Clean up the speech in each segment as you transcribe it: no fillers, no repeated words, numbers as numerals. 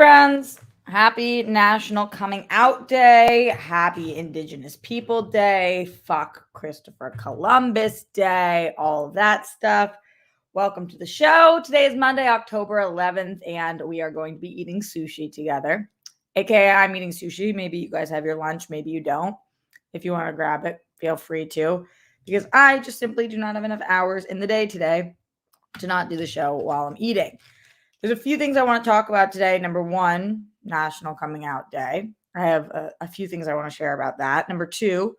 friends. Happy National Coming Out Day. Happy Indigenous People Day. Fuck Christopher Columbus Day. All of that stuff. Welcome to the show. Today is Monday, October 11th, and we are going to be eating sushi together. AKA, I'm eating sushi. Maybe you guys have your lunch. Maybe you don't. If you want to grab it, feel free to. Because I just simply do not have enough hours in the day today to not do the show while I'm eating. There's a few things I want to talk about today. Number one, National Coming Out Day. I have a few things I want to share about that. Number two,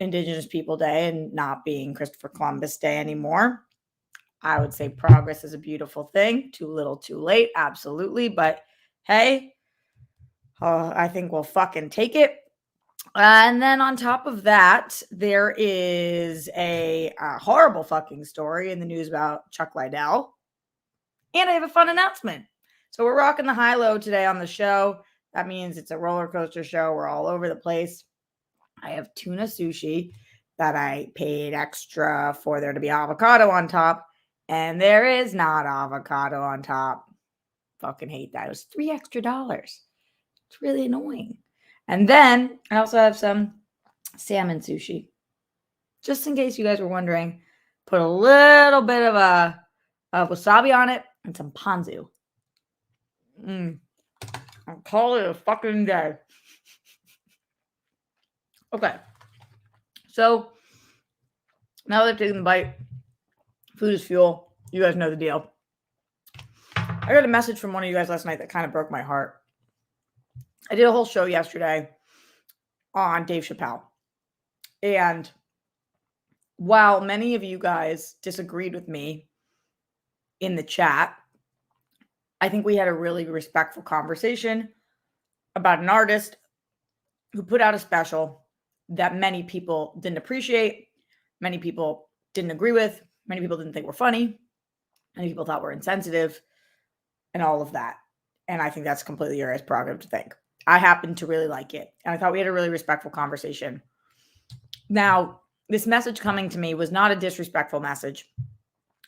Indigenous People Day and not being Christopher Columbus Day anymore. I would say progress is a beautiful thing. Too little, too late. Absolutely. But hey, I think we'll fucking take it. And then on top of that, there is a horrible fucking story in the news about Chuck Liddell. And I have a fun announcement. So we're rocking the high-low today on the show. That means it's a roller coaster show. We're all over the place. I have tuna sushi that I paid extra for there to be avocado on top. And there is not avocado on top. Fucking hate that. It was $3 extra. It's really annoying. And then I also have some salmon sushi. Just in case you guys were wondering, put a little bit of wasabi on it and some ponzu. I'll call it a fucking day. Okay. So now that I've taken the bite, food is fuel. You guys know the deal. I got a message from one of you guys last night that kind of broke my heart. I did a whole show yesterday on Dave Chappelle. And while many of you guys disagreed with me in the chat, I think we had a really respectful conversation about an artist who put out a special that many people didn't appreciate, many people didn't agree with, many people didn't think were funny, many people thought were insensitive, and all of that. And I think that's completely your guys' prerogative to think. I happen to really like it, and I thought we had a really respectful conversation. Now, this message coming to me was not a disrespectful message.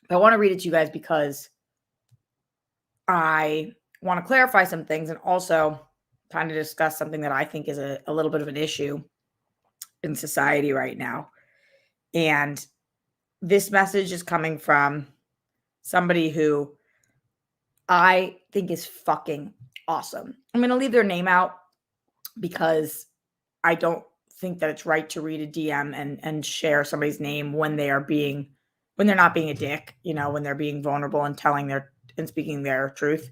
I want to read it to you guys because I want to clarify some things and also kind of discuss something that I think is a little bit of an issue in society right now. And this message is coming from somebody who I think is fucking awesome. I'm going to leave their name out because I don't think that it's right to read a DM and share somebody's name when they're not being a dick, when they're being vulnerable and speaking their truth.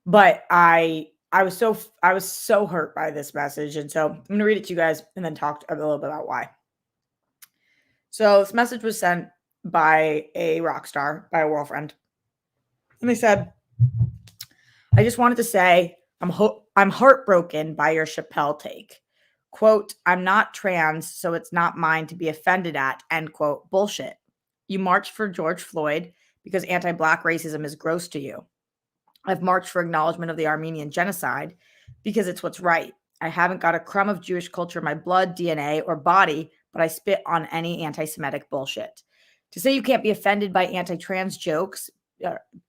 But I was so hurt by this message. And so I'm going to read it to you guys and then talk a little bit about why. So this message was sent by a rock star, by a girlfriend. And they said, I just wanted to say, I'm heartbroken by your Chappelle take. Quote, I'm not trans, so it's not mine to be offended at, end quote, bullshit. You marched for George Floyd because anti-Black racism is gross to you. I've marched for acknowledgement of the Armenian genocide because it's what's right. I haven't got a crumb of Jewish culture in my blood, DNA, or body, but I spit on any anti-Semitic bullshit. To say you can't be offended by anti-trans jokes,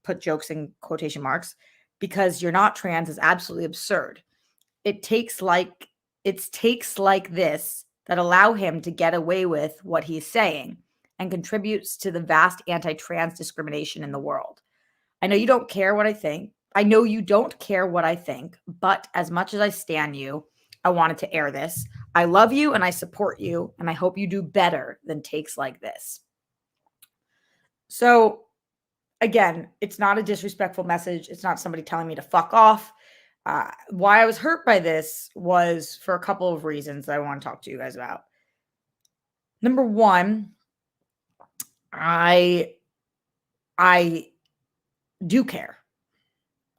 put jokes in quotation marks, because you're not trans is absolutely absurd. It's takes like this that allow him to get away with what he's saying and contributes to the vast anti-trans discrimination in the world. I know you don't care what I think. But as much as I stan you, I wanted to air this. I love you and I support you, and I hope you do better than takes like this. So, again, it's not a disrespectful message. It's not somebody telling me to fuck off. Why I was hurt by this was for a couple of reasons that I want to talk to you guys about. Number one, I do care.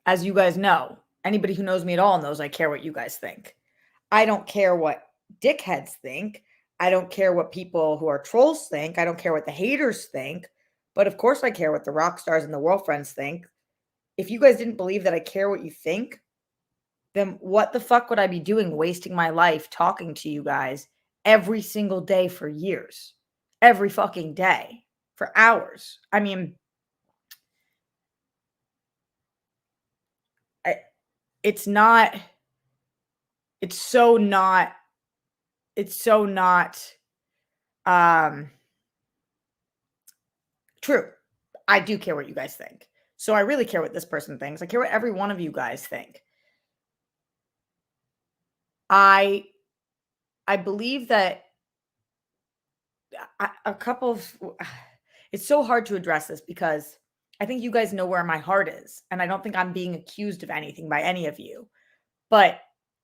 As you guys know, anybody who knows me at all knows I care what you guys think. I don't care what dickheads think. I don't care what people who are trolls think. I don't care what the haters think. But of course I care what the rock stars and the world friends think. If you guys didn't believe that I care what you think, then what the fuck would I be doing wasting my life talking to you guys every single day for years? Every fucking day for hours. I mean, it's not, it's so not, um, true. I do care what you guys think. So I really care what this person thinks. I care what every one of you guys think. I believe that a couple of it's so hard to address this because I think you guys know where my heart is, and I don't think I'm being accused of anything by any of you. But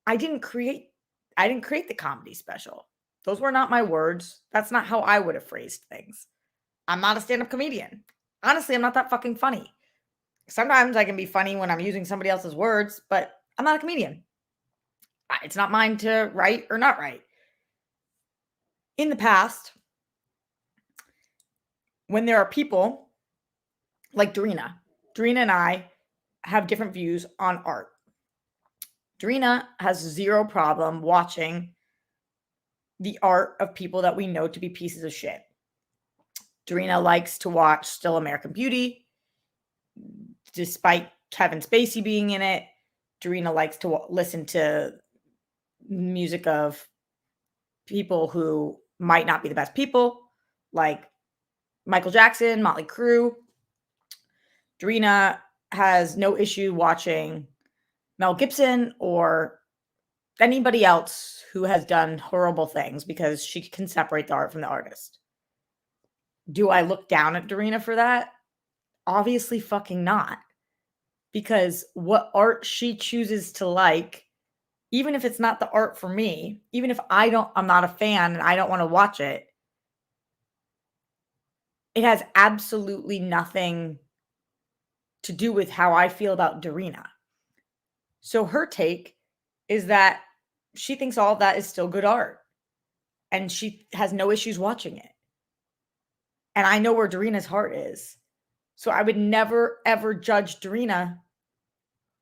I didn't create the comedy special. Those were not my words. That's not how I would have phrased things. I'm not a stand-up comedian. Honestly, I'm not that fucking funny. Sometimes I can be funny when I'm using somebody else's words, but I'm not a comedian. It's not mine to write or not write. In the past, when there are people like Darina and I have different views on art. Darina has zero problem watching the art of people that we know to be pieces of shit. Darina likes to watch Still American Beauty, despite Kevin Spacey being in it. Darina likes to listen to music of people who might not be the best people, like Michael Jackson, Motley Crue. Darina has no issue watching Mel Gibson or anybody else who has done horrible things because she can separate the art from the artist. Do I look down at Darina for that? Obviously fucking not. Because what art she chooses to like, even if it's not the art for me, even if I'm not a fan and I don't want to watch it, it has absolutely nothing to do with how I feel about Darina. So her take is that she thinks all of that is still good art and she has no issues watching it. And I know where Darina's heart is. So I would never, ever judge Darina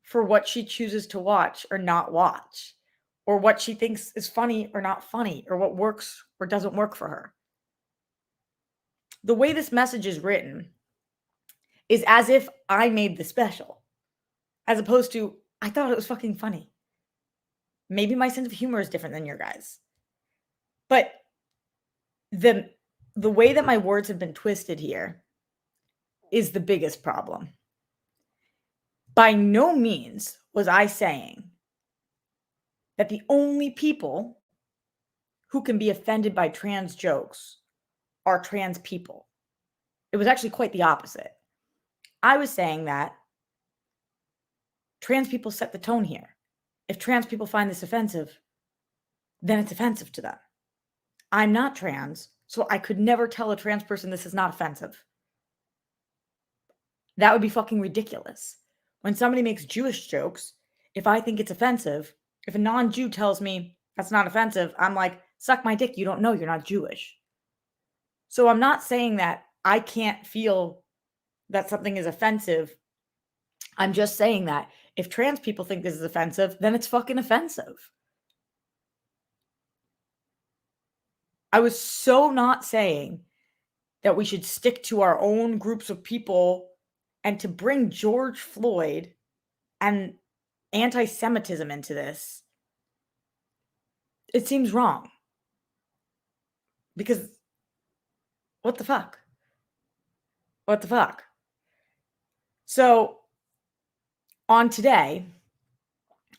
for what she chooses to watch or not watch, or what she thinks is funny or not funny, or what works or doesn't work for her. The way this message is written is as if I made the special, as opposed to, I thought it was fucking funny. Maybe my sense of humor is different than your guys. But the way that my words have been twisted here is the biggest problem. By no means was I saying that the only people who can be offended by trans jokes are trans people. It was actually quite the opposite. I was saying that trans people set the tone here. If trans people find this offensive, then it's offensive to them. I'm not trans, so I could never tell a trans person this is not offensive. That would be fucking ridiculous. When somebody makes Jewish jokes, if I think it's offensive, if a non-Jew tells me that's not offensive, I'm like, suck my dick, you don't know, you're not Jewish. So I'm not saying that I can't feel that something is offensive. I'm just saying that if trans people think this is offensive, then it's fucking offensive. I was so not saying that we should stick to our own groups of people and to bring George Floyd and anti-Semitism into this. It seems wrong. Because what the fuck? What the fuck? So on today,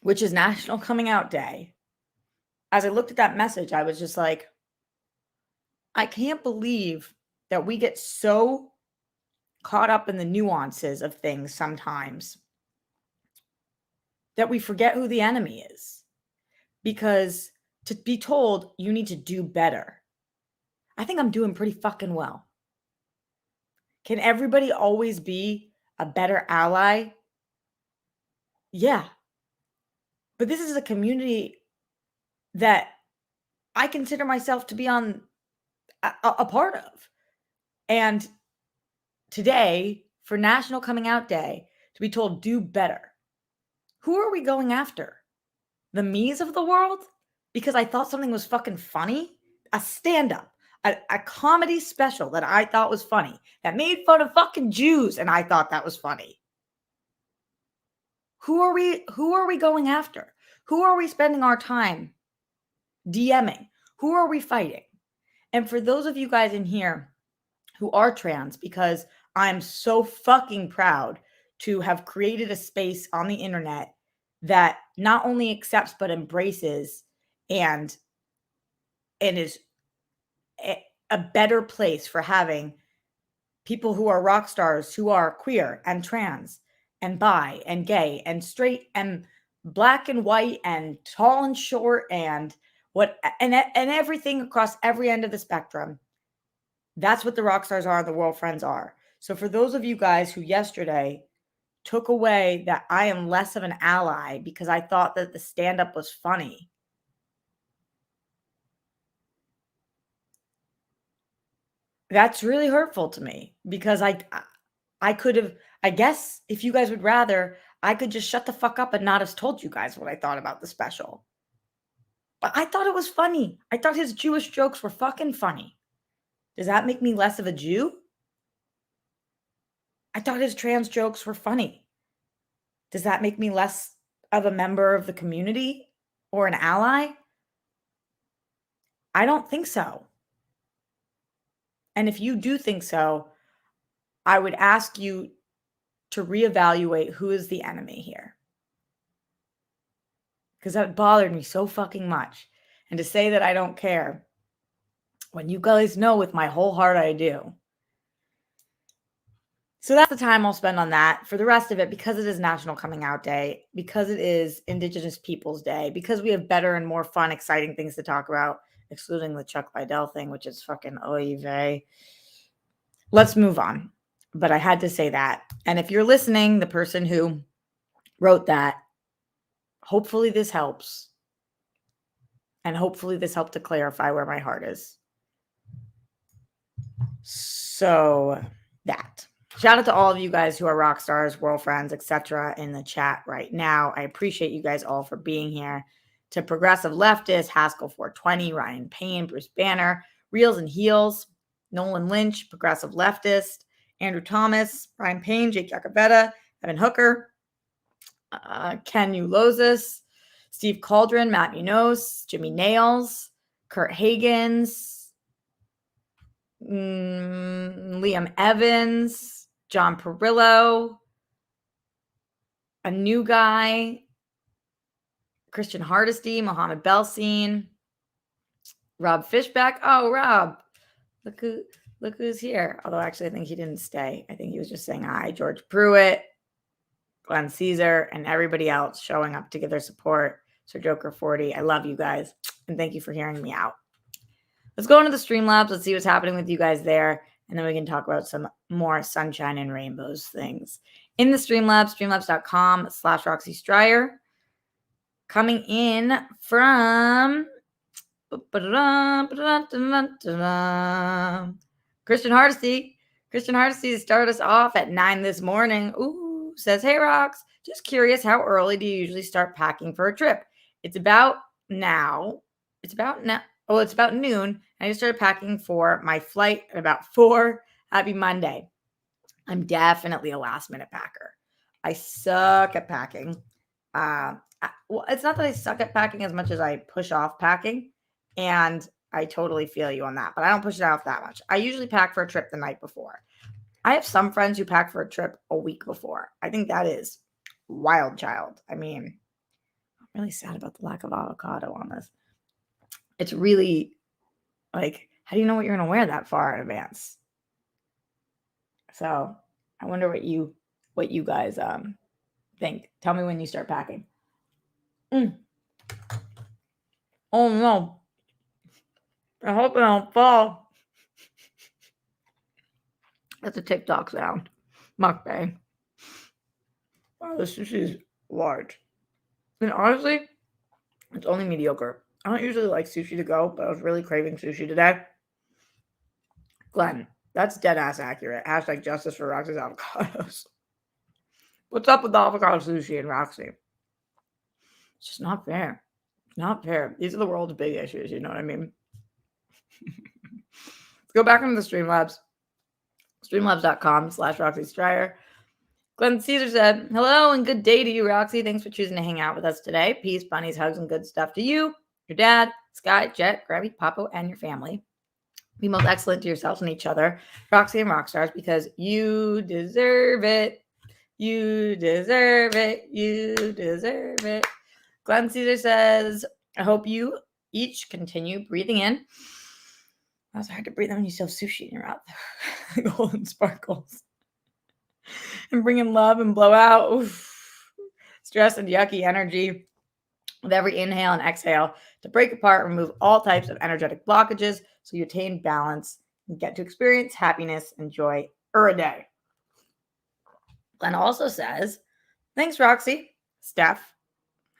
which is National Coming Out Day, as I looked at that message, I was just like, I can't believe that we get so caught up in the nuances of things sometimes that we forget who the enemy is. Because to be told you need to do better, I think I'm doing pretty fucking well. Can everybody always be a better ally? Yeah. But this is a community that I consider myself to be on a part of. And today, for National Coming Out Day, to be told do better. Who are we going after? The me's of the world? Because I thought something was fucking funny? A stand-up, a comedy special that I thought was funny, that made fun of fucking Jews, and I thought that was funny. Who are we going after? Who are we spending our time DMing? Who are we fighting? And for those of you guys in here who are trans, because I'm so fucking proud to have created a space on the internet that not only accepts but embraces and is a better place for having people who are rock stars, who are queer and trans and bi and gay and straight and black and white and tall and short and everything across every end of the spectrum. That's what the rock stars are, the world friends are. So for those of you guys who yesterday took away that I am less of an ally because I thought that the stand-up was funny, that's really hurtful to me, because I could have, I guess if you guys would rather, I could just shut the fuck up and not have told you guys what I thought about the special. But I thought it was funny. I thought his Jewish jokes were fucking funny. Does that make me less of a Jew? I thought his trans jokes were funny. Does that make me less of a member of the community or an ally? I don't think so. And if you do think so, I would ask you to reevaluate who is the enemy here. Because that bothered me so fucking much. And to say that I don't care, when you guys know with my whole heart I do. So that's the time I'll spend on that. For the rest of it, because it is National Coming Out Day, because it is Indigenous Peoples Day, because we have better and more fun, exciting things to talk about, excluding the Chuck Liddell thing, which is fucking oy vey. Let's move on. But I had to say that. And if you're listening, the person who wrote that, hopefully this helps. And hopefully this helped to clarify where my heart is. So that. Shout out to all of you guys who are rock stars, world friends, etc. in the chat right now. I appreciate you guys all for being here. To Progressive Leftist, Haskell 420, Ryan Payne, Bruce Banner, Reels and Heels, Nolan Lynch, Progressive Leftist, Andrew Thomas, Ryan Payne, Jake Jacobetta, Evan Hooker, Ken Ulozis, Steve Cauldron, Matt Munoz, Jimmy Nails, Kurt Hagens, Liam Evans, John Perillo, a new guy, Christian Hardesty, Mohammed Belsin, Rob Fishback. Oh, Rob, look who's here. Although actually I think he didn't stay. I think he was just saying hi. George Pruitt, Glenn Caesar, and everybody else showing up to give their support. Sir Joker 40. I love you guys. And thank you for hearing me out. Let's go into the Streamlabs. Let's see what's happening with you guys there. And then we can talk about some more sunshine and rainbows things. In the Streamlabs, streamlabs.com/Roxy Stryer. Coming in from Christian Hardesty. Christian Hardesty started us off at 9 this morning. Ooh, says, hey, Rox. Just curious, how early do you usually start packing for a trip? It's about now. It's about noon. I just started packing for my flight at about 4. Happy Monday. I'm definitely a last minute packer. I suck at packing. Well, it's not that I suck at packing as much as I push off packing. And I totally feel you on that. But I don't push it off that much. I usually pack for a trip the night before. I have some friends who pack for a trip a week before. I think that is wild child. I mean, I'm really sad about the lack of avocado on this. It's really like, how do you know what you're going to wear that far in advance? So I wonder what you guys think. Tell me when you start packing. Oh no. I hope I don't fall. That's a TikTok sound. Mukbang. Wow, this sushi is large. And honestly, it's only mediocre. I don't usually like sushi to go, but I was really craving sushi today. Glenn, that's dead ass accurate. # justice for Roxy's avocados. What's up with the avocado sushi and Roxy? It's just not fair. Not fair. These are the world's big issues, you know what I mean? Let's go back into the Streamlabs. Streamlabs.com/Roxy Stryer. Glenn Caesar said, hello and good day to you, Roxy. Thanks for choosing to hang out with us today. Peace, bunnies, hugs, and good stuff to you, your dad, Sky, Jet, Gravy, Papo, and your family. Be most excellent to yourselves and each other, Roxy and Rockstars, because you deserve it. You deserve it. You deserve it. Glenn Caesar says, I hope you each continue breathing in. It's hard to breathe when you still have sushi in your mouth. Golden sparkles. And bring in love and blow out. Oof. Stress and yucky energy with every inhale and exhale to break apart, remove all types of energetic blockages so you attain balance and get to experience happiness and joy a day. Glenn also says, thanks, Roxy. Steph.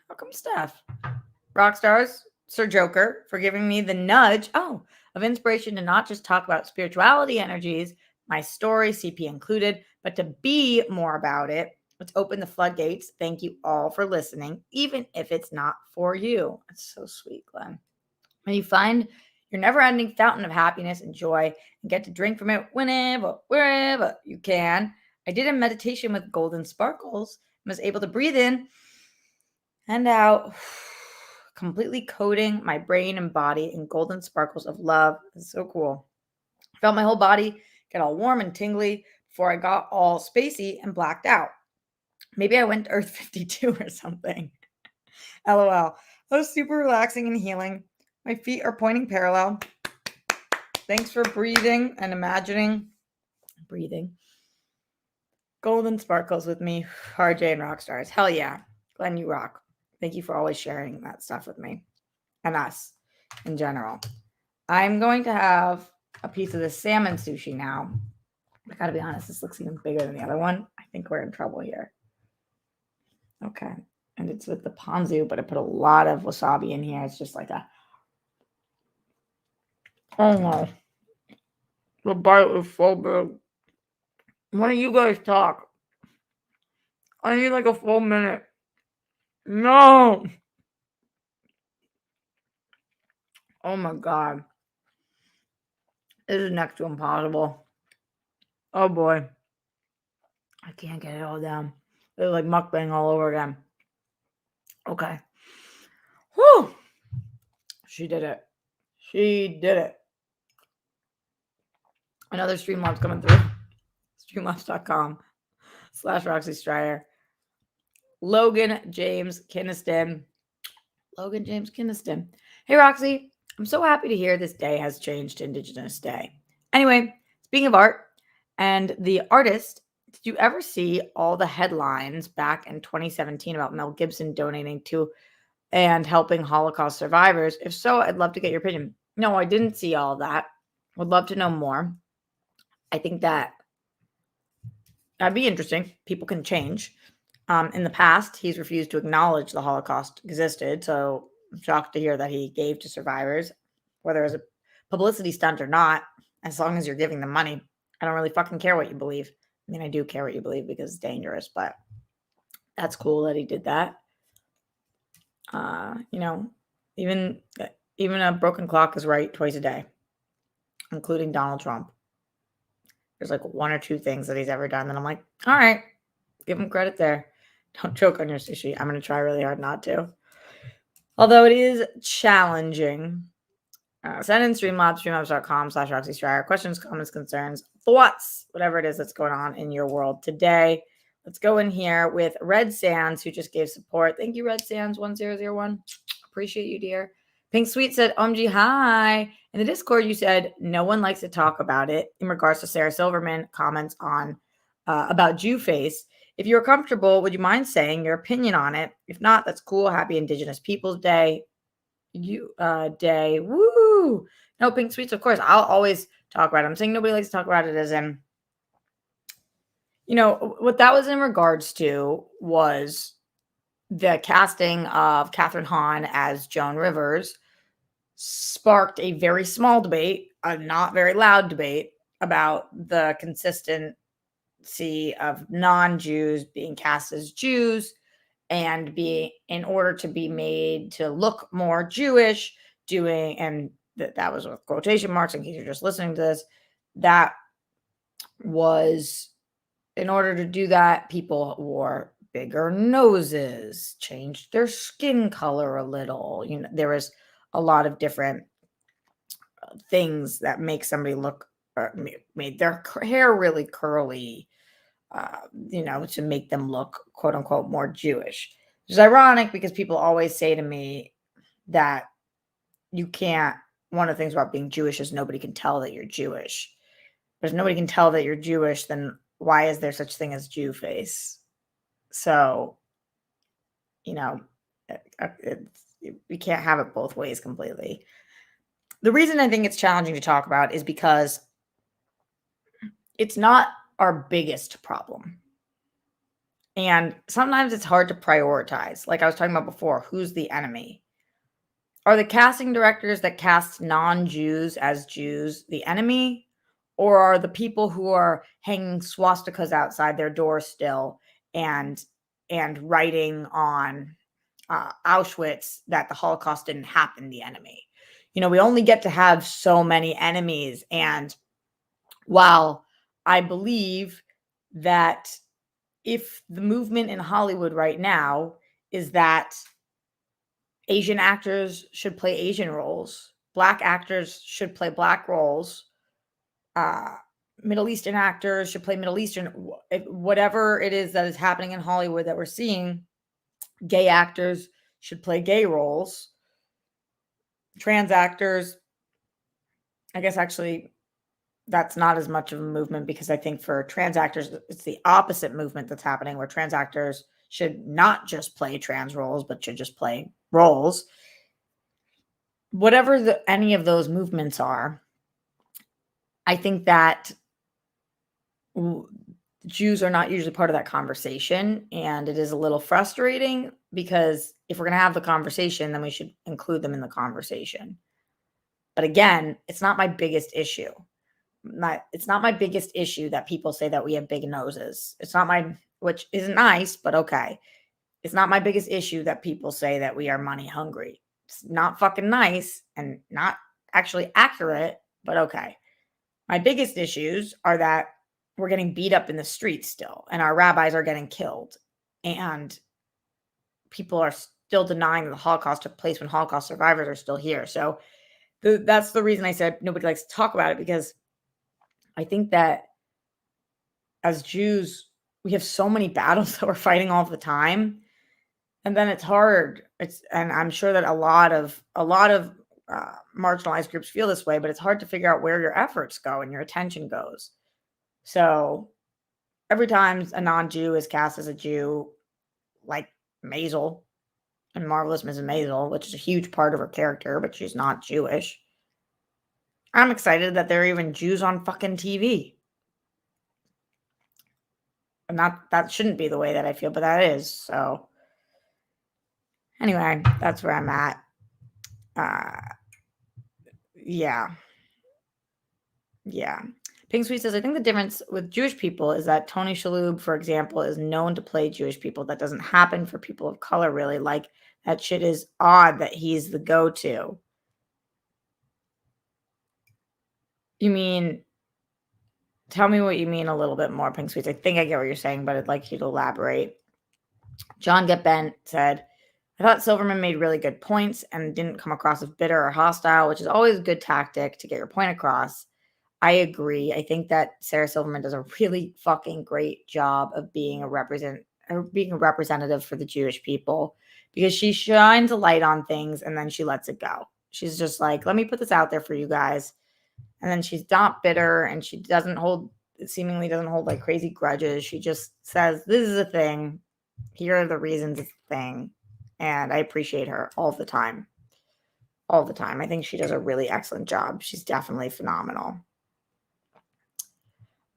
How come Steph? Rockstars, Sir Joker, for giving me the nudge, of inspiration to not just talk about spirituality energies, my story, CP included, but to be more about it. Let's open the floodgates. Thank you all for listening, even if it's not for you. That's so sweet, Glenn. When you find your never-ending fountain of happiness and joy and get to drink from it whenever, wherever you can. I did a meditation with golden sparkles and was able to breathe in and out, completely coating my brain and body in golden sparkles of love. It's so cool. I felt my whole body get all warm and tingly before I got all spacey and blacked out. Maybe I went to Earth 52 or something. LOL. That was super relaxing and healing. My feet are pointing parallel. Thanks for breathing and imagining. Breathing. Golden sparkles with me, RJ and Rockstars. Hell yeah. Glenn, you rock. Thank you for always sharing that stuff with me and us in general. I'm going to have a piece of the salmon sushi now. I gotta be honest, this looks even bigger than the other one. I think we're in trouble here. Okay. And it's with the ponzu, but I put a lot of wasabi in here. It's just like a... Oh no. The bite is so big. Why don't you guys talk? I need like a full minute. No. Oh my God. This is next to impossible. Oh boy. I can't get it all down. It's like mukbang all over again. Okay. Whew. She did it. She did it. Another Streamlabs coming through. Streamlabs.com/Roxy Stryer. Logan James Kinniston. Hey, Roxy. I'm so happy to hear this day has changed to Indigenous Day. Anyway, speaking of art and the artist, did you ever see all the headlines back in 2017 about Mel Gibson donating to and helping Holocaust survivors? If so, I'd love to get your opinion. No, I didn't see all of that. Would love to know more. I think that'd be interesting. People can change. In the past, he's refused to acknowledge the Holocaust existed. So I'm shocked to hear that he gave to survivors, whether it's a publicity stunt or not, as long as you're giving them money. I don't really fucking care what you believe. I mean, I do care what you believe because it's dangerous, but that's cool that he did that. Even a broken clock is right twice a day, including Donald Trump. There's like one or two things that he's ever done that I'm like, all right, give him credit there. Don't choke on your sushi. I'm going to try really hard not to. Although it is challenging. Send in streamlabs.com/Roxy Stryer. Questions, comments, concerns, thoughts, whatever it is that's going on in your world today. Let's go in here with Red Sands, who just gave support. Thank you, Red Sands 1001. Appreciate you, dear. Pink Sweet said, OMG, hi. In the Discord, you said no one likes to talk about it in regards to Sarah Silverman comments on about Jew face. If you're comfortable, would you mind saying your opinion on it? If not, that's cool. Happy Indigenous Peoples Day. Day. Woo! No, Pink Sweets, of course. I'll always talk about it. I'm saying nobody likes to talk about it as in, what that was in regards to was the casting of Catherine Hahn as Joan Rivers sparked a very small debate, a not very loud debate, about the consistency of non-Jews being cast as Jews and in order to be made to look more Jewish, and that was with quotation marks in case you're just listening to this, that was in order to do that, people wore bigger noses, changed their skin color a little. There was a lot of different things that make somebody look, made their hair really curly, to make them look quote unquote more Jewish. Which is ironic because people always say to me that you can't, one of the things about being Jewish is nobody can tell that you're Jewish. But if nobody can tell that you're Jewish, then why is there such thing as Jew face? So, you know, we can't have it both ways completely. The reason I think it's challenging to talk about is because it's not our biggest problem. And sometimes it's hard to prioritize. Like I was talking about before, who's the enemy? Are the casting directors that cast non-Jews as Jews the enemy? Or are the people who are hanging swastikas outside their door still and writing on Auschwitz that the Holocaust didn't happen the enemy? We only get to have so many enemies. And while I believe that if the movement in Hollywood right now is that Asian actors should play Asian roles, Black actors should play Black roles, uh, Middle Eastern actors should play Middle Eastern, whatever it is that is happening in Hollywood that we're seeing, gay actors should play gay roles, trans actors, I guess actually that's not as much of a movement because I think for trans actors, it's the opposite movement that's happening where trans actors should not just play trans roles, but should just play roles. Whatever any of those movements are, I think that Jews are not usually part of that conversation. And it is a little frustrating because if we're going to have the conversation, then we should include them in the conversation. But again, it's not my biggest issue. It's not my biggest issue that people say that we have big noses. Which isn't nice, but okay. It's not my biggest issue that people say that we are money hungry. It's not fucking nice and not actually accurate, but okay. My biggest issues are that we're getting beat up in the streets still, and our rabbis are getting killed, and people are still denying that the Holocaust took place when Holocaust survivors are still here. So that's the reason I said nobody likes to talk about it, because I think that as Jews, we have so many battles that we're fighting all the time. And then it's hard. And I'm sure that a lot of marginalized groups feel this way, but it's hard to figure out where your efforts go and your attention goes. So every time a non-Jew is cast as a Jew, like Maisel in Marvelous Mrs. Maisel, which is a huge part of her character, but she's not Jewish, I'm excited that there are even Jews on fucking TV. And that shouldn't be the way that I feel, but that is. So anyway, that's where I'm at. Yeah. Pink Sweet says, I think the difference with Jewish people is that Tony Shalhoub, for example, is known to play Jewish people. That doesn't happen for people of color, really. Like, that shit is odd that he's the go-to. You mean, tell me what you mean a little bit more, Pink Sweets. I think I get what you're saying, but I'd like you to elaborate. John Get Bent said, I thought Silverman made really good points and didn't come across as bitter or hostile, which is always a good tactic to get your point across. I agree. I think that Sarah Silverman does a really fucking great job of being a representative for the Jewish people, because she shines a light on things and then she lets it go. She's just like, let me put this out there for you guys. And then she's not bitter, and she seemingly doesn't hold like crazy grudges. She just says, this is a thing. Here are the reasons it's a thing. And I appreciate her all the time. All the time. I think she does a really excellent job. She's definitely phenomenal.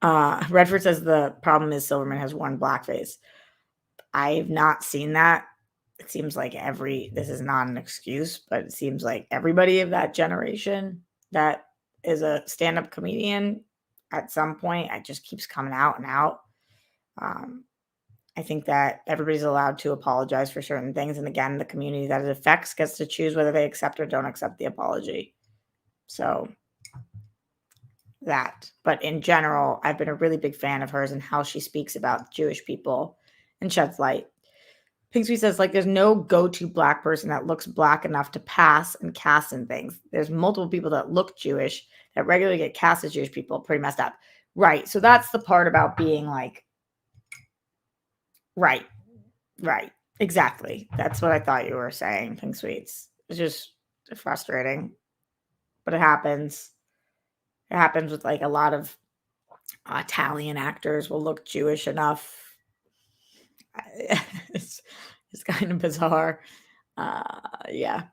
Redford says the problem is Silverman has worn blackface. I've not seen that. It seems like this is not an excuse, but it seems like everybody of that generation that is a stand-up comedian at some point, it just keeps coming out and out. I think that everybody's allowed to apologize for certain things. And again, the community that it affects gets to choose whether they accept or don't accept the apology. So that. But in general, I've been a really big fan of hers and how she speaks about Jewish people and sheds light. Pink Sweet says, like, there's no go-to Black person that looks Black enough to pass and cast in things. There's multiple people that look Jewish that regularly get cast as Jewish people. Pretty messed up. Right. So that's the part about being like, right. Exactly. That's what I thought you were saying, Pink Sweets. It's just frustrating. But it happens. It happens with like a lot of Italian actors will look Jewish enough. It's kind of bizarre. Yeah.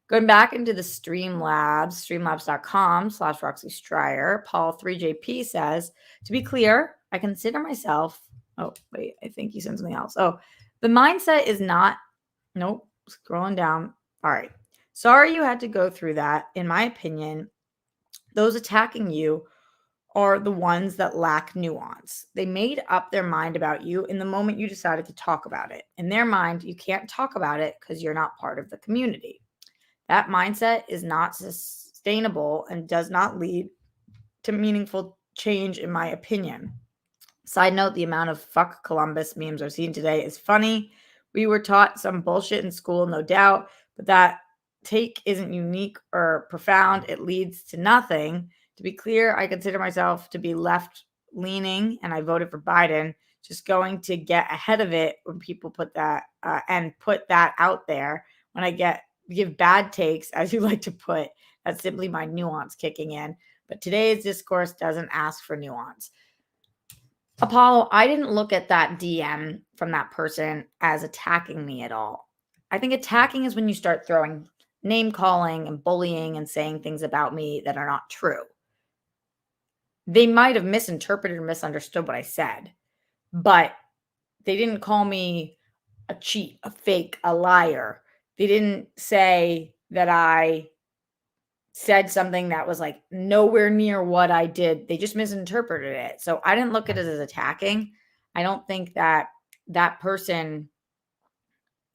Going back into the streamlabs.com/Roxy Stryer, Paul 3JP says, to be clear, I consider myself, oh, wait, I think he said something else. Oh, the mindset is not, nope, scrolling down. All right. Sorry you had to go through that. In my opinion, those attacking you are the ones that lack nuance. They made up their mind about you in the moment you decided to talk about it. In their mind, you can't talk about it because you're not part of the community. That mindset is not sustainable and does not lead to meaningful change, in my opinion. Side note, the amount of fuck Columbus memes I've seen today is funny. We were taught some bullshit in school, no doubt, but that take isn't unique or profound. It leads to nothing. To be clear, I consider myself to be left leaning and I voted for Biden. Just going to get ahead of it when people put that and put that out there. When I give bad takes, as you like to put, that's simply my nuance kicking in. But today's discourse doesn't ask for nuance. Apollo, I didn't look at that DM from that person as attacking me at all. I think attacking is when you start throwing name calling and bullying and saying things about me that are not true. They might have misinterpreted or misunderstood what I said, but they didn't call me a cheat, a fake, a liar. They didn't say that I said something that was like nowhere near what I did. They just misinterpreted it. So I didn't look at it as attacking. I don't think that that person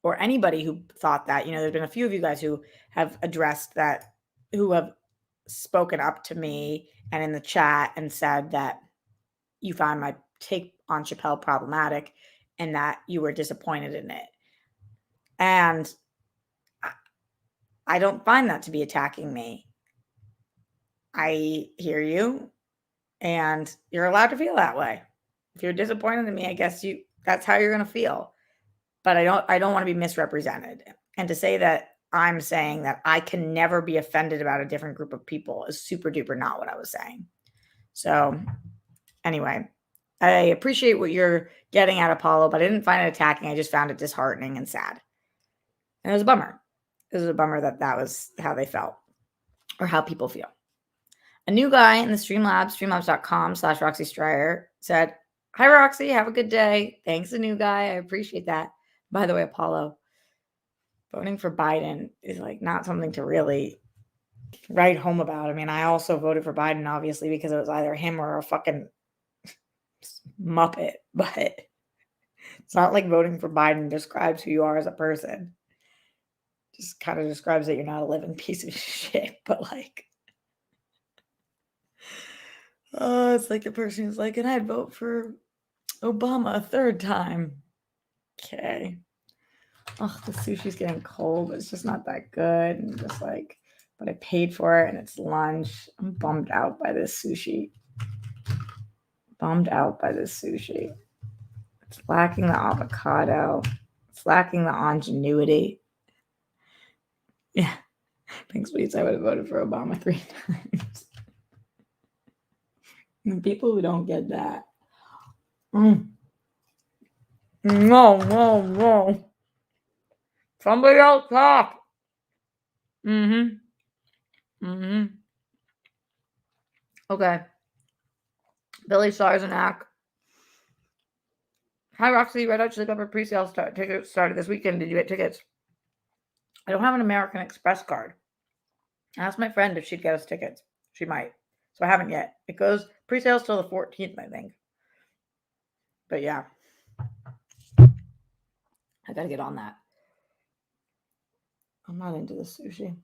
or anybody who thought that, there's been a few of you guys who have addressed that, who have spoken up to me and in the chat and said that you found my take on Chappelle problematic and that you were disappointed in it. And I don't find that to be attacking me. I hear you and you're allowed to feel that way. If you're disappointed in me, I guess that's how you're going to feel. But I don't want to be misrepresented. And to say that I'm saying that I can never be offended about a different group of people is super duper not what I was saying. So anyway, I appreciate what you're getting at, Apollo, but I didn't find it attacking. I just found it disheartening and sad. And it was a bummer. It was a bummer that was how they felt or how people feel. A new guy in the streamlabs.com/Roxy Stryer said, hi, Roxy, have a good day. Thanks, a new guy. I appreciate that. By the way, Apollo, voting for Biden is like not something to really write home about. I mean, I also voted for Biden, obviously, because it was either him or a fucking Muppet, but it's not like voting for Biden describes who you are as a person. Just kind of describes that you're not a living piece of shit, but like, oh, it's like the person who's like, and I'd vote for Obama a third time. Okay. Oh, the sushi's getting cold. It's just not that good. And just like, but I paid for it and it's lunch. I'm bummed out by this sushi. It's lacking the avocado. It's lacking the ingenuity. Yeah. Thanks, Sweets. I would have voted for Obama 3 times. And people who don't get that. No. Somebody else talk. Okay. Billy Sarzanak. Hi, Roxy. Red Hot Chili Pepper pre-sale tickets started this weekend. Did you get tickets? I don't have an American Express card. I asked my friend if she'd get us tickets. She might. So I haven't yet. It goes pre-sales till the 14th, I think. But yeah. I gotta get on that. I'm not into the sushi.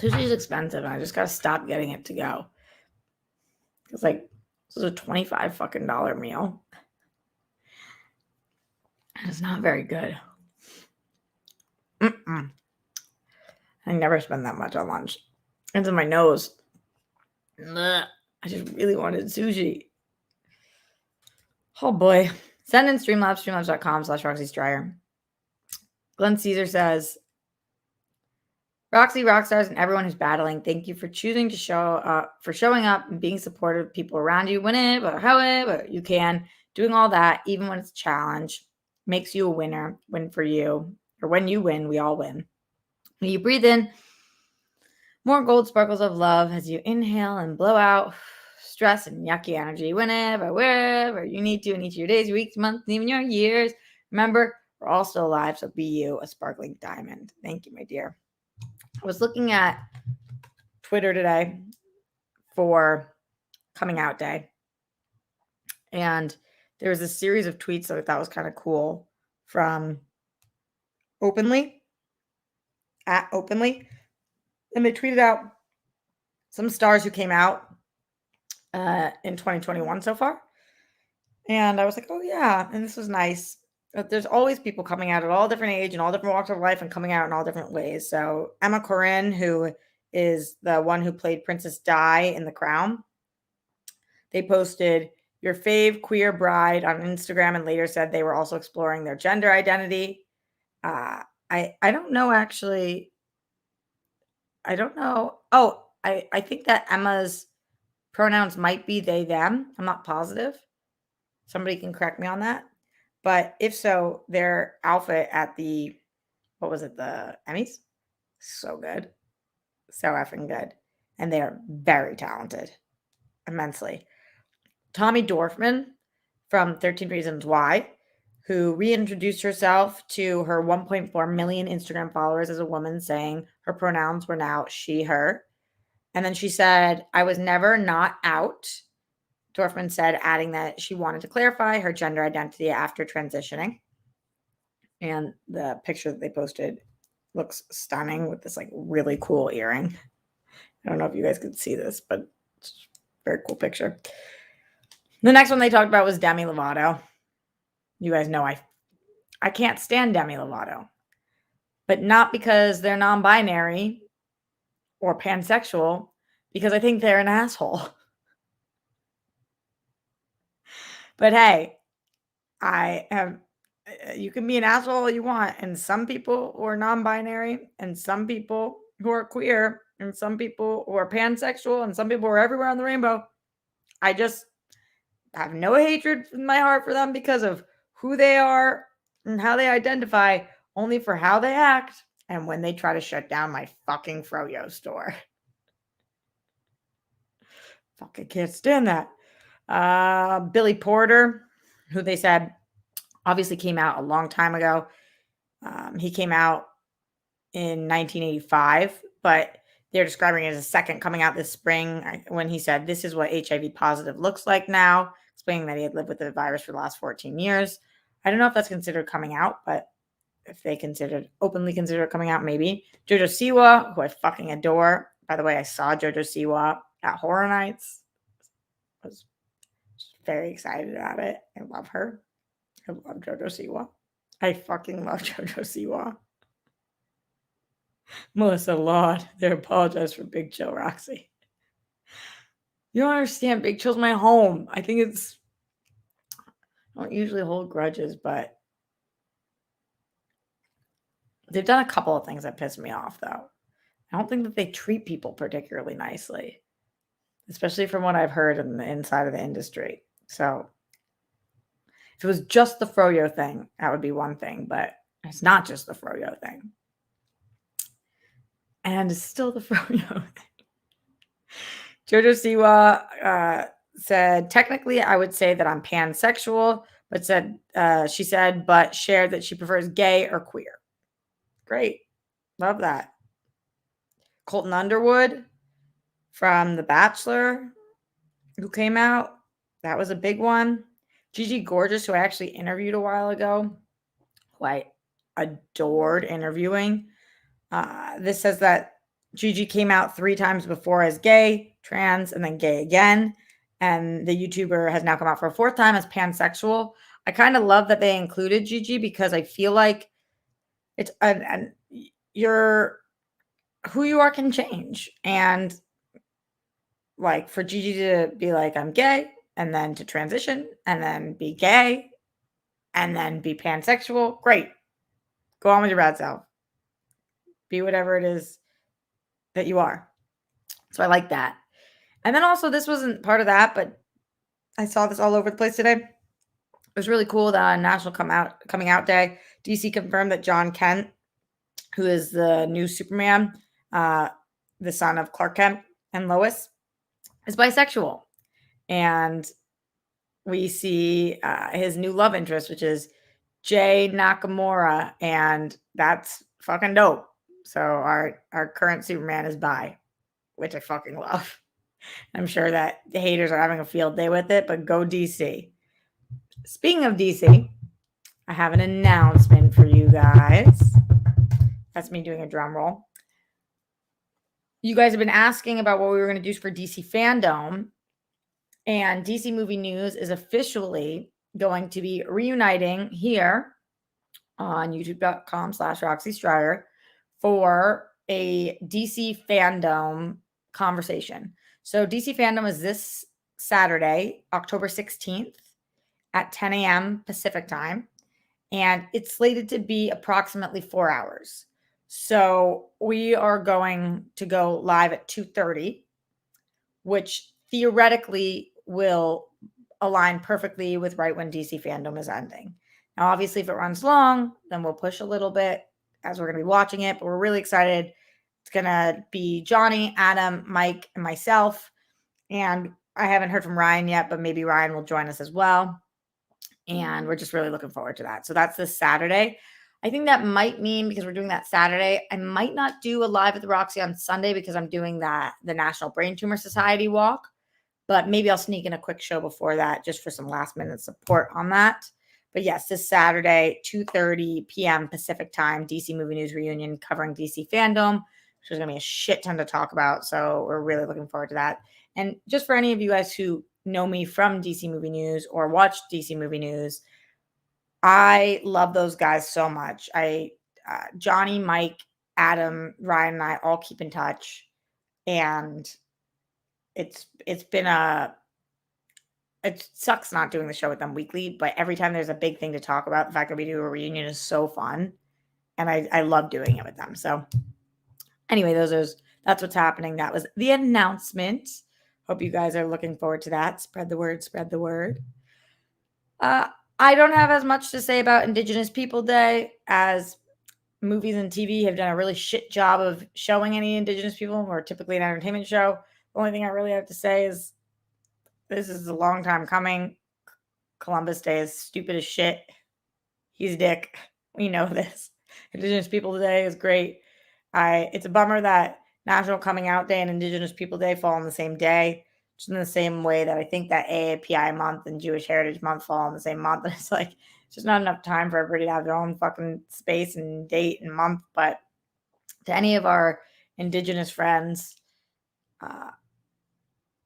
Sushi is expensive, and I just gotta stop getting it to go. It's like, this is a $25 fucking meal. It's not very good. I never spend that much on lunch. It's in my nose. I just really wanted sushi. Oh boy. Send in Streamlabs, streamlabs.com/RoxyStryer. Glenn Caesar says, Roxy, Rockstars, and everyone who's battling, thank you for choosing to showing up and being supportive of people around you whenever, however you can. Doing all that, even when it's a challenge, makes you a winner. Win for you. Or when you win, we all win. When you breathe in, more gold sparkles of love as you inhale and blow out stress and yucky energy whenever, wherever you need to in each of your days, your weeks, months, and even your years. Remember, we're all still alive, so be you, a sparkling diamond. Thank you, my dear. I was looking at Twitter today for Coming Out Day, and there was a series of tweets that I thought was kind of cool from Openly, at Openly, and they tweeted out some stars who came out in 2021 so far. And I was like, oh yeah, and this was nice. But there's always people coming out at all different age and all different walks of life and coming out in all different ways. So Emma Corrin, who is the one who played Princess Di in The Crown, they posted your fave queer bride on Instagram and later said they were also exploring their gender identity. I don't know actually. I don't know. Oh, I think that Emma's pronouns might be they, them. I'm not positive. Somebody can correct me on that. But if so, their outfit at the, what was it, the Emmys? So good. So effing good. And they are very talented. Immensely. Tommy Dorfman from 13 Reasons Why, who reintroduced herself to her 1.4 million Instagram followers as a woman, saying her pronouns were now she, her. And then she said, I was never not out. Dorfman said, adding that she wanted to clarify her gender identity after transitioning. And the picture that they posted looks stunning with this like really cool earring. I don't know if you guys could see this, but it's a very cool picture. The next one they talked about was Demi Lovato. You guys know I can't stand Demi Lovato, but not because they're non-binary or pansexual, because I think they're an asshole. But hey, you can be an asshole all you want, and some people who are non-binary, and some people who are queer, and some people who are pansexual, and some people who are everywhere on the rainbow. I just have no hatred in my heart for them because of who they are and how they identify, only for how they act and when they try to shut down my fucking Froyo store. Fucking can't stand that. Billy Porter, who they said obviously came out a long time ago. He came out in 1985, but they're describing it as a second coming out this spring when he said, this is what HIV positive looks like now, explaining that he had lived with the virus for the last 14 years. I don't know if that's considered coming out, but if they openly consider it coming out, maybe. Jojo Siwa, who I fucking adore. By the way, I saw Jojo Siwa at Horror Nights. I was very excited about it. I love her. I love Jojo Siwa. I fucking love Jojo Siwa. Melissa Laud, they apologize for Big Chill, Roxy. You don't understand. Big Chill's my home. I don't usually hold grudges, but they've done a couple of things that piss me off, though. I don't think that they treat people particularly nicely, especially from what I've heard in the inside of the industry. So if it was just the Froyo thing, that would be one thing, but it's not just the Froyo thing. And it's still the Froyo thing. Jojo Siwa said, technically, I would say that I'm pansexual, but she said, but shared that she prefers gay or queer. Great. Love that. Colton Underwood from The Bachelor, who came out. That was a big one. Gigi Gorgeous, who I actually interviewed a while ago, who I adored interviewing. This says that Gigi came out 3 times before as gay, trans, and then gay again. And the YouTuber has now come out for a 4th time as pansexual. I kind of love that they included Gigi because I feel like it's and you're who you are can change. And like for Gigi to be like, I'm gay, and then to transition, and then be gay, and then be pansexual, great. Go on with your bad self. Be whatever it is that you are. So I like that. And then also, this wasn't part of that, but I saw this all over the place today. It was really cool that on National Coming Out Day, DC confirmed that John Kent, who is the new Superman, the son of Clark Kent and Lois, is bisexual. And we see his new love interest, which is Jay Nakamura, and that's fucking dope. So our current Superman is bi, which I fucking love. I'm sure that the haters are having a field day with it, but go DC. Speaking of DC, I have an announcement for you guys. That's me doing a drum roll. You guys have been asking about what we were going to do for DC Fandom, and DC Movie News is officially going to be reuniting here on youtube.com/Roxy Stryer for a DC Fandom conversation. So DC Fandom is this Saturday, October 16th at 10 a.m. Pacific time. And it's slated to be approximately 4 hours. So we are going to go live at 2:30, which theoretically will align perfectly with right when DC Fandom is ending. Now, obviously, if it runs long, then we'll push a little bit as we're going to be watching it. But we're really excited. It's going to be Johnny, Adam, Mike, and myself. And I haven't heard from Ryan yet, but maybe Ryan will join us as well. And we're just really looking forward to that. So that's this Saturday. I think that might mean, because we're doing that Saturday, I might not do a live at the Roxy on Sunday because I'm doing the National Brain Tumor Society walk. But maybe I'll sneak in a quick show before that just for some last minute support on that. But yes, this Saturday, 2:30 p.m. Pacific time, DC Movie News reunion covering DC Fandom, which is going to be a shit ton to talk about. So we're really looking forward to that. And just for any of you guys who know me from DC Movie News or watch DC Movie News, I love those guys so much. Johnny, Mike, Adam, Ryan, and I all keep in touch, and it's been it sucks not doing the show with them weekly, but every time there's a big thing to talk about, the fact that we do a reunion is so fun, and I love doing it with them. So anyway, that's what's happening. That was the announcement. Hope you guys are looking forward to that. Spread the word, spread the word. I don't have as much to say about Indigenous People Day, as movies and TV have done a really shit job of showing any Indigenous people. We're typically an entertainment show. The only thing I really have to say is this is a long time coming. Columbus Day is stupid as shit. He's a dick. We know this. Indigenous People Day is great. It's a bummer that National Coming Out Day and Indigenous People Day fall on the same day, just in the same way that I think that AAPI month and Jewish Heritage Month fall on the same month. And it's like, it's just not enough time for everybody to have their own fucking space and date and month. But to any of our Indigenous friends,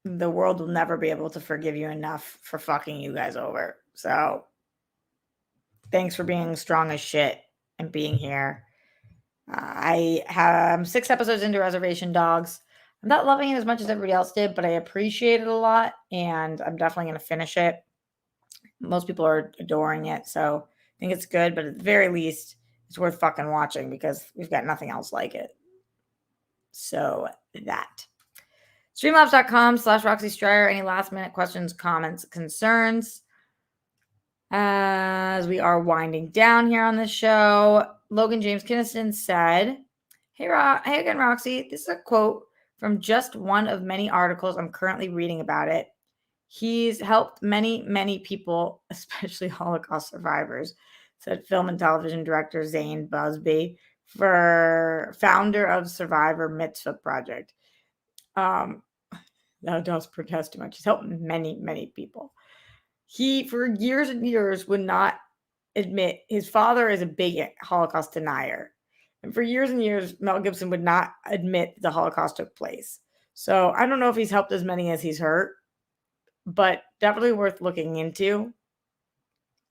the world will never be able to forgive you enough for fucking you guys over. So thanks for being strong as shit and being here. I have 6 episodes into Reservation Dogs. I'm not loving it as much as everybody else did, but I appreciate it a lot, and I'm definitely going to finish it. Most people are adoring it, so I think it's good, but at the very least, it's worth fucking watching because we've got nothing else like it. So that. Streamlabs.com/Roxy Stryer. Any last minute questions, comments, concerns? As we are winding down here on the show, Logan James Kinniston said, hey again, Roxy. This is a quote from just one of many articles I'm currently reading about it. He's helped many, many people, especially Holocaust survivors, said film and television director Zane Busby, founder of Survivor Mitzvah Project. That does protest too much. He's helped many, many people. He, for years and years, would not admit his father is a big Holocaust denier. And for years and years, Mel Gibson would not admit the Holocaust took place. So I don't know if he's helped as many as he's hurt, but definitely worth looking into.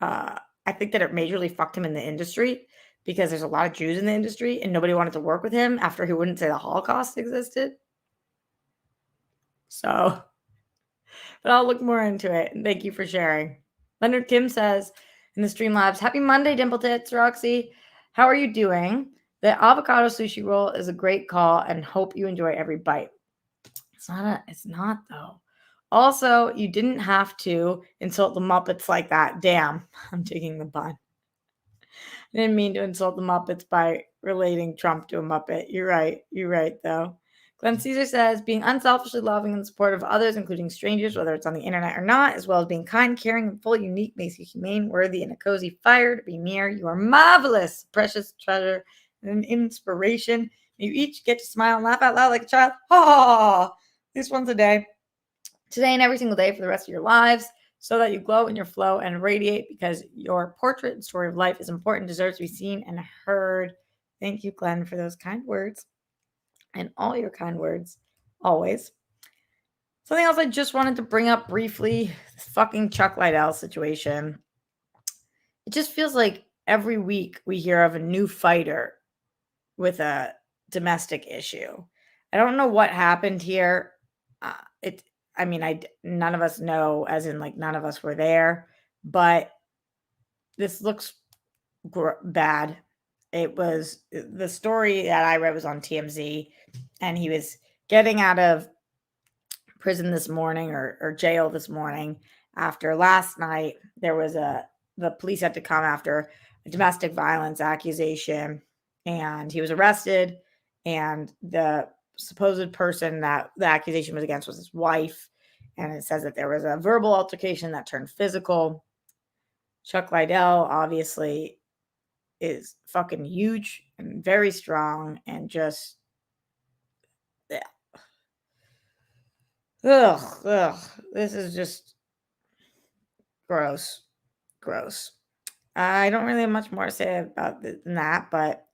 I think that it majorly fucked him in the industry because there's a lot of Jews in the industry and nobody wanted to work with him after he wouldn't say the Holocaust existed. So, but I'll look more into it. And thank you for sharing. Leonard Kim says in the Streamlabs, happy Monday, Dimple Tits, Roxy. How are you doing? The avocado sushi roll is a great call and hope you enjoy every bite. It's not though. Also, you didn't have to insult the Muppets like that. Damn, I'm taking the pun. I didn't mean to insult the Muppets by relating Trump to a Muppet. You're right. You're right, though. Glenn Caesar says, being unselfishly loving and supportive of others, including strangers, whether it's on the internet or not, as well as being kind, caring, and fully unique, makes you humane, worthy, and a cozy fire to be near. You are marvelous, precious treasure, and an inspiration. You each get to smile and laugh out loud like a child. Ha! At least once a day. Today and every single day for the rest of your lives, so that you glow in your flow and radiate, because your portrait and story of life is important, deserves to be seen and heard. Thank you, Glenn, for those kind words and all your kind words, always. Something else I just wanted to bring up briefly, this fucking Chuck Liddell situation. It just feels like every week we hear of a new fighter with a domestic issue. I don't know what happened here. None of us know, as in like none of us were there, but this looks bad. It was the story that I read was on TMZ, and he was getting out of prison this morning or jail this morning after last night. The police had to come after a domestic violence accusation, and he was arrested, and the supposed person that the accusation was against was his wife, and it says that there was a verbal altercation that turned physical. Chuck Liddell obviously is fucking huge and very strong and just ugh. This is just gross. I don't really have much more to say about than that, but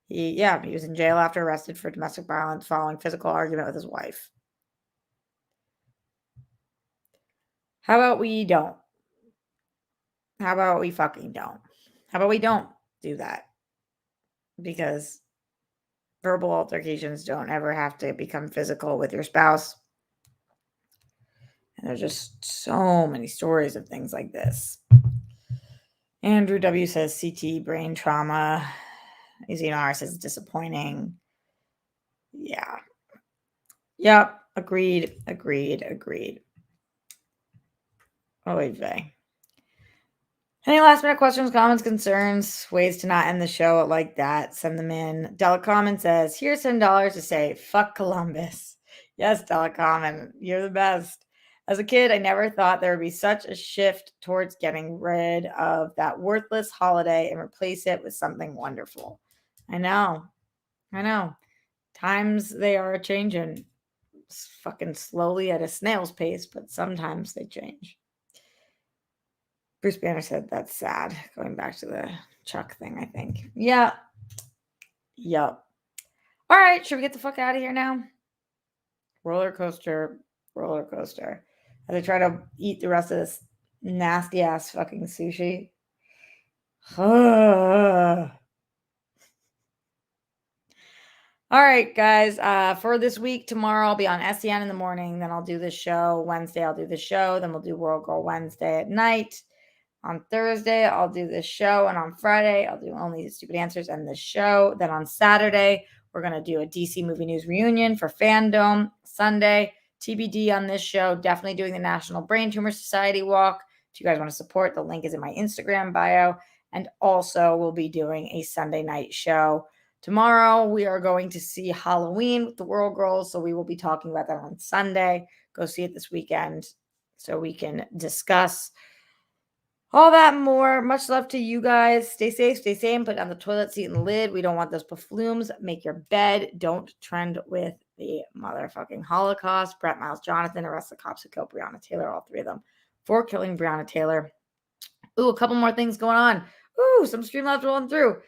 he was in jail after arrested for domestic violence following physical argument with his wife. How about we don't? How about we fucking don't? How about we don't do that? Because verbal altercations don't ever have to become physical with your spouse. And there's just so many stories of things like this. Andrew W. says CT brain trauma. AZNR says disappointing. Yeah. Yep. Agreed. Oy vey. Any last minute questions, comments, concerns, ways to not end the show like that? Send them in. Delacommon says, here's $10 to say, fuck Columbus. Yes, Delacommon, you're the best. As a kid, I never thought there would be such a shift towards getting rid of that worthless holiday and replace it with something wonderful. I know. Times they are changing fucking slowly at a snail's pace, but sometimes they change. Bruce Banner said that's sad. Going back to the Chuck thing, I think. Yeah. Yup. All right, should we get the fuck out of here now? Roller coaster. As I try to eat the rest of this nasty ass fucking sushi. All right, guys. For this week, tomorrow I'll be on SEN in the morning. Then I'll do this show. Wednesday, I'll do the show. Then we'll do World Girl Wednesday at night. On Thursday, I'll do this show. And on Friday, I'll do Only the Stupid Answers and this show. Then on Saturday, we're going to do a DC Movie News reunion for Fandom. Sunday, TBD on this show. Definitely doing the National Brain Tumor Society walk. If you guys want to support, the link is in my Instagram bio. And also, we'll be doing a Sunday night show. Tomorrow, we are going to see Halloween with the World Girls. So we will be talking about that on Sunday. Go see it this weekend so we can discuss all that and more. Much love to you guys. Stay safe, stay sane. Put on the toilet seat and the lid. We don't want those perflumes. Make your bed. Don't trend with the motherfucking Holocaust. Brett Miles Jonathan, arrest the cops who killed Breonna Taylor, all three of them, for killing Breonna Taylor. Ooh, a couple more things going on. Ooh, some Streamlabs rolling through.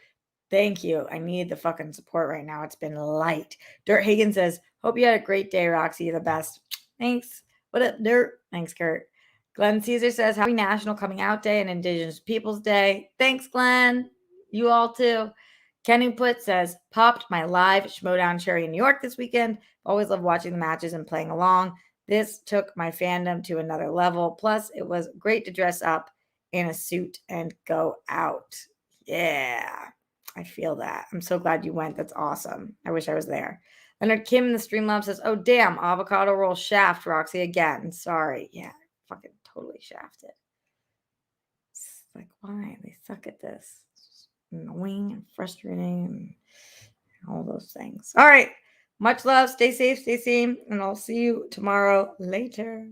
Thank you. I need the fucking support right now. It's been light. Dirt Hagen says, hope you had a great day, Roxy. You're the best. Thanks. What up, Dirt? Thanks, Kurt. Glenn Caesar says, happy National Coming Out Day and Indigenous Peoples Day. Thanks, Glenn. You all too. Kenny Put says, popped my live Schmodown cherry in New York this weekend. Always love watching the matches and playing along. This took my fandom to another level. Plus, it was great to dress up in a suit and go out. Yeah, I feel that. I'm so glad you went. That's awesome. I wish I was there. Leonard Kim in the Streamlab says, oh, damn, avocado roll shaft, Roxy, again. Sorry. Yeah, fucking totally shafted. It's like, why? They suck at this. It's annoying and frustrating and all those things. All right. Much love. Stay safe. Stay sane. And I'll see you tomorrow later.